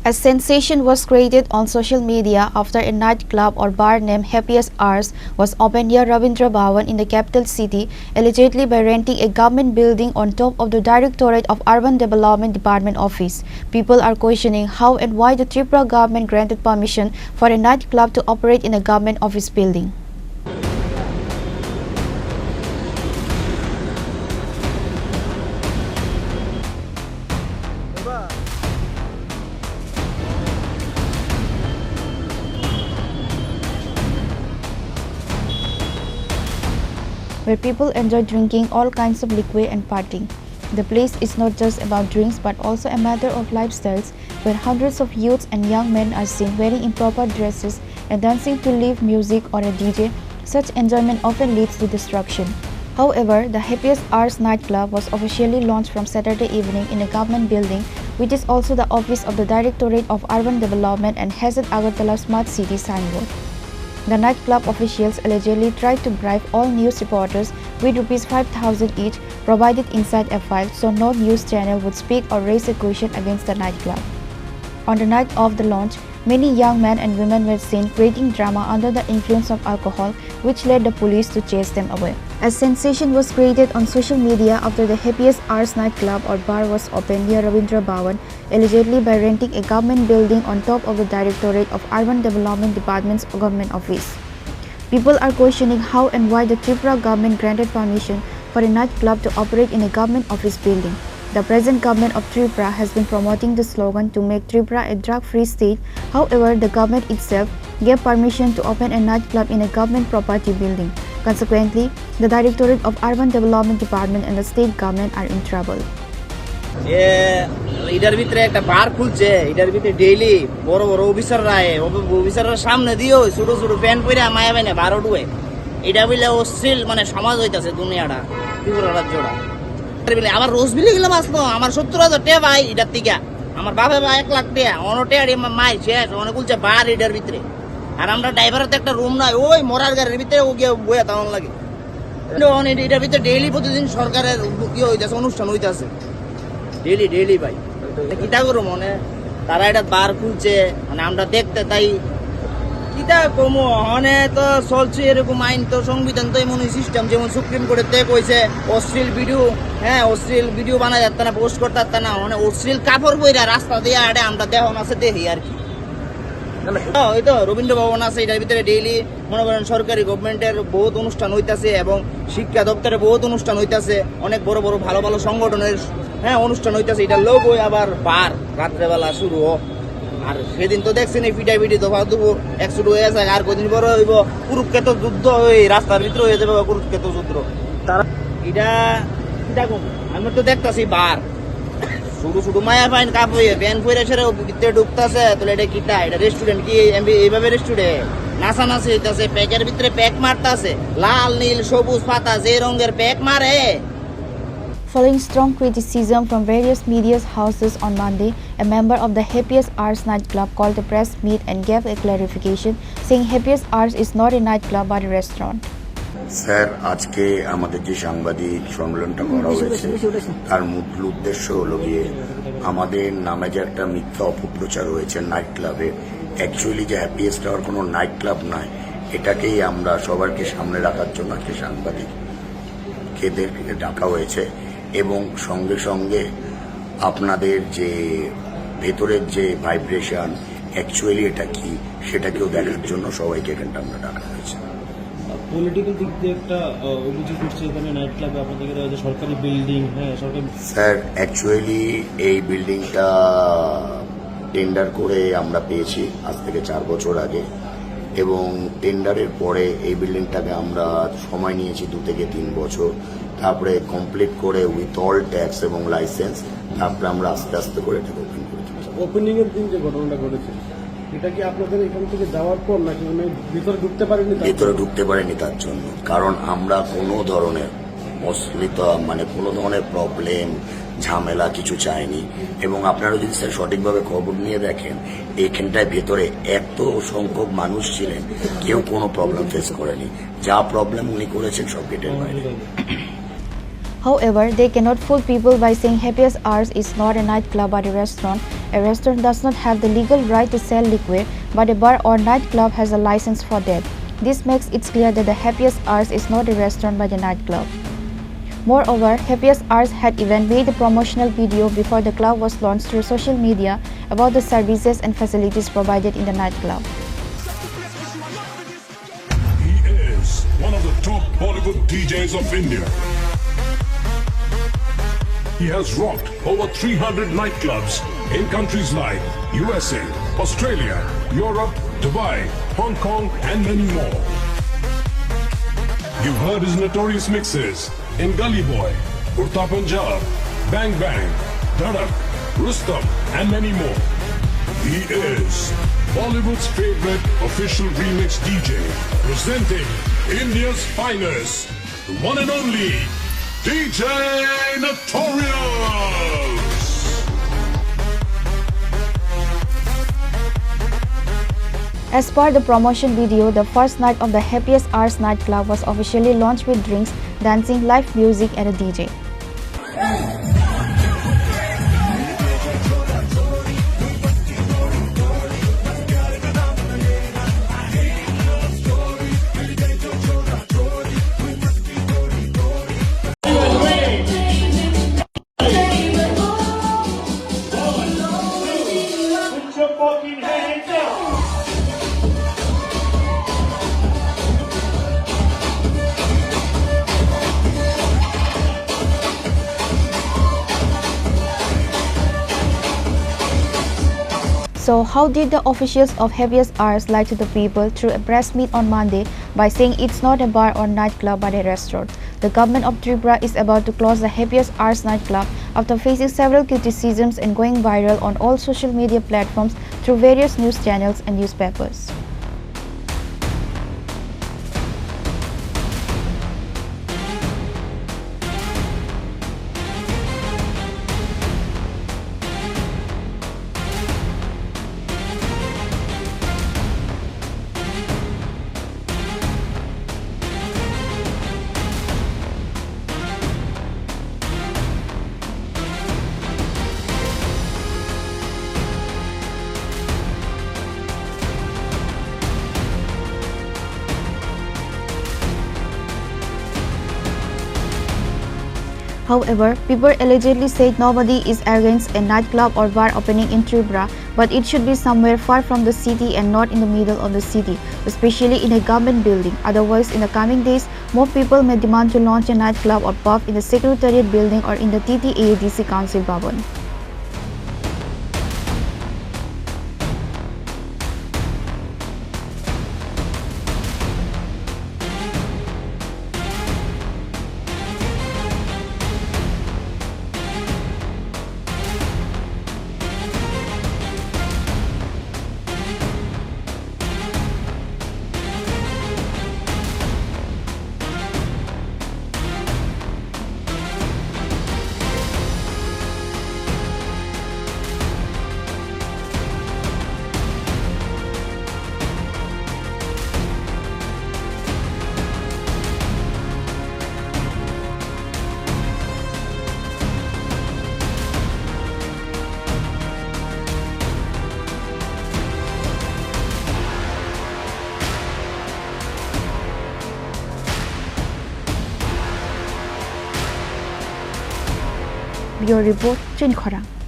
A sensation was created on social media after a nightclub or bar named Happiest was opened near Rabindra Bhavan in the capital city, allegedly by renting a government building on top of the Directorate of Urban Development Department office. People are questioning how and why the Tripura government granted permission for a nightclub to operate in a government office building. Where people enjoy drinking all kinds of liquid and partying. The place is not just about drinks but also a matter of lifestyles where hundreds of youths and young men are seen wearing improper dresses and dancing to live music or a DJ. Such enjoyment often leads to destruction. However, the Happiest nightclub was officially launched from Saturday evening in a government building, which is also the office of the Directorate of Urban Development and has an Agartala Smart City signboard. The nightclub officials allegedly tried to bribe all news reporters with Rs 5,000 each provided inside a file so no news channel would speak or raise a question against the nightclub. On the night of the launch, many young men and women were seen creating drama under the influence of alcohol, which led the police to chase them away. A sensation was created on social media after the Happiest nightclub or bar was opened near Rabindra Bhavan, allegedly by renting a government building on top of the Directorate of Urban Development Department's government office. People are questioning how and why the Tripura government granted permission for a nightclub to operate in a government office building. The present government of Tripura has been promoting the slogan to make Tripura a drug-free state. However, the government itself gave permission to open a nightclub in a government property building. Consequently, the Directorate of Urban Development Department and the state government are in trouble. এটার ভিতরে একটা বার খুলছে, এটার ভিতরে daily বড় বড় অফিসাররা সামনে দিয়েও ছোট ছোট প্যান্ট পরে মায়া বাইনে বারো ডুয়ে এটা বলে অশ্লীল মানে সমাজ হইতাছে দুনিয়াটা ত্রিপুরা রাজ্যটা। আবার রোজ বিলি গেলাম আসলো আমার 70,000 টাকা ভাই এটার থেকে আমার বাবা 1 লাখ টাকা অনটে মাই শেষ অনেক বলছে বার এটার ভিতরে। আর আমরা ড্রাইভারের তো একটা রুম নাই ওই মরার গাড়ির ভিতরে ও গিয়ে বইয়া তেমন লাগে। এটার ভিতরে ডেইলি প্রতিদিন সরকারের কি হইতেছে অনুষ্ঠান হইতেছে ডেইলি ভাই কিতা করো মনে তারা এটা বার খুলছে মানে আমরা দেখতে তাই কিতা কমো মানে তো চলছে এরকম আইন তো সংবিধান তো এমন সিস্টেম যেমন সুপ্রিম কোর্টে কইছে অশ্লীল ভিডিও বানা যাচ্ছে না পোস্ট করতে যাচ্ছে না মানে অশ্লীল কাপড় বইরা রাস্তা দিয়ে আড়ে আমরা দেহন আছে দেখি আর কি। ওই তো রবীন্দ্র ভবন আছে এটার ভিতরে ডেইলি মনে করেন সরকারি গভর্নমেন্টের বহুত অনুষ্ঠান হইতাছে এবং শিক্ষা দপ্তরে বহুত অনুষ্ঠান হইতাছে অনেক বড় বড় ভালো ভালো সংগঠনের অনুষ্ঠান হইতাছে এটার লোক ওই আবার বার রাত্রেবেলা শুরু হোক। আর সেদিন তো দেখছেন এই পিটাপিটি দফা দেবো 100 হয়ে আছে আর কদিন পরে হইব কুরুক্ষেত্র যুদ্ধ ওই রাস্তার ভিতরে হয়ে যাবে কুরুক্ষেত্র যুদ্ধ তারা এটা কম আমি তো দেখতেছি বার শুধু মায়া পাইন কাপ হয়ে প্যান ফইরা সেরে ভিতরে ঢুকতেছে তাহলে এটা কিটা এটা রেস্টুরেন্ট কি এইভাবে রেস্টুরেন্ট নাচানাচি হইতাছে প্যাকের ভিতরে প্যাক মারতাছে লাল নীল সবুজ পাতা যে রঙের প্যাক মারে। Following strong criticism from various media houses on Monday, a member of the Happiest nightclub called a press meet and gave a clarification, saying Happiest is not a nightclub but a restaurant. Sir আজকে আমাদের যে সাংবাদিক সম্মেলনটা করা হয়েছে তার মূল উদ্দেশ্য হলো গিয়ে আমাদের নামে যে একটা মিথ্যা অপপ্রচার হয়েছে নাইট ক্লাবে, অ্যাকচুয়ালি যে হ্যাপিয়েস্ট আওয়ার কোনো নাইট ক্লাব নয়, এটাকেই আমরা সবারকে সামনে রাখার জন্য আজকে সাংবাদিকদেরকে ডাকা হয়েছে এবং সঙ্গে সঙ্গে আপনাদের যে ভেতরের যে ভাইব্রেশন অ্যাকচুয়ালি এটা কি সেটাকেও দেখার জন্য সবাইকে এখানটা আমরা ডাকা হয়েছে। পলিটিক্যাল দিক দিয়ে একটা অভিযোগ করছে এখানে নাইট ক্লাবে আপনাদের সরকারি বিল্ডিং সরকারি স্যার অ্যাকচুয়ালি এই বিল্ডিংটা টেন্ডার করে আমরা পেয়েছি আজ থেকে 4 বছর আগে এবং টেন্ডারের পরে এই বিল্ডিংটাকে আমরা সময় নিয়েছি 2 থেকে 3 বছর, তারপরে কমপ্লিট করে উইথ অল ট্যাক্স এবং লাইসেন্স তারপরে আমরা আস্তে আস্তে করে এটাকে ওপেন করেছি। ওপেনিং এর দিন যে ঘটনাটা ঘটেছে এটা কি আপনাদের এখান থেকে যাওয়ার পর নাকি ভিতরে ঢুকতে পারেনি? ভিতরে ঢুকতে পারেনি তার জন্য, কারণ আমরা কোনো ধরনের অশ্লীলতা মানে কোনো ধরনের প্রবলেম ঝামেলা কিছু চাইনি এবং আপনারা যদি স্যার সঠিকভাবে খবর নিয়ে দেখেন এখানটায় ভেতরে এত সংখ্যক মানুষ ছিলেন কেউ কোনো প্রবলেম ফেস করেনি, যা প্রবলেম উনি করেছেন সব গেটের বাইরে। However, they cannot fool people by saying Happiest Hours is not a nightclub but a restaurant. A restaurant does not have the legal right to sell liquor, but a bar or nightclub has a license for that. This makes it clear that the Happiest Hours is not a restaurant but a nightclub. Moreover, Happiest Hours had even made a promotional video before the club was launched through social media about the services and facilities provided in the nightclub. He is one of the top Bollywood DJs of India. He has rocked over 300 nightclubs in countries like USA, Australia, Europe, Dubai, Hong Kong, and many more. You've heard his notorious mixes in Gully Boy, Urta Punjab, Bang Bang, Dhadak, Rustam, and many more. He is Bollywood's favorite official remix DJ, presenting India's finest, the one and only DJ Notorious. As per the promotion video, the first night of the Happiest Hours nightclub was officially launched with drinks, dancing, live music, and a DJ. So how did the officials of Happiest Hours lie to the people through a press meet on Monday by saying it's not a bar or nightclub but a restaurant? The government of Tripura is about to close the Happiest Hours nightclub after facing several criticisms and going viral on all social media platforms through various news channels and newspapers. However, people allegedly said nobody is against a nightclub or bar opening in Tripura, but it should be somewhere far from the city and not in the middle of the city, especially in a government building. Otherwise, in the coming days, more people may demand to launch a nightclub or pub in the Secretariat building or in the TTADC Council Bhavan. Bureau Report, Chini Khorang.